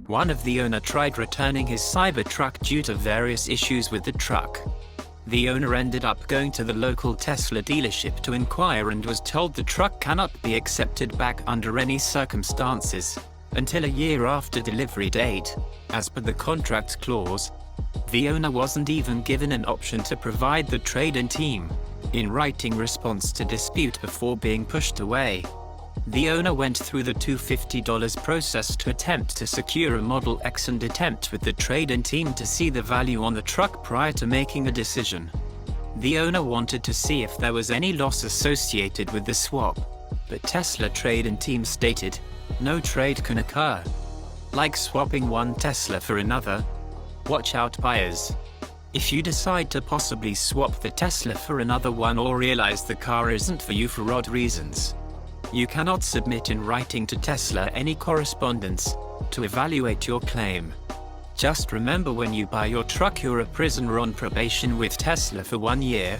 One of the owner tried returning his Cybertruck due to various issues with the truck. The owner ended up going to the local Tesla dealership to inquire and was told the truck cannot be accepted back under any circumstances until a year after delivery date, as per the contract clause. The owner wasn't even given an option to provide the trade-in team in writing response to dispute before being pushed away. The owner went through the $250 process to attempt to secure a Model X and attempt with the trade-in team to see the value on the truck prior to making a decision. The owner wanted to see if there was any loss associated with the swap, but Tesla trade-in team stated, no trade can occur. Like swapping one Tesla for another. Watch out, buyers. If you decide to possibly swap the Tesla for another one or realize the car isn't for you for odd reasons, you cannot submit in writing to Tesla any correspondence to evaluate your claim. Just remember, when you buy your truck, you're a prisoner on probation with Tesla for 1 year.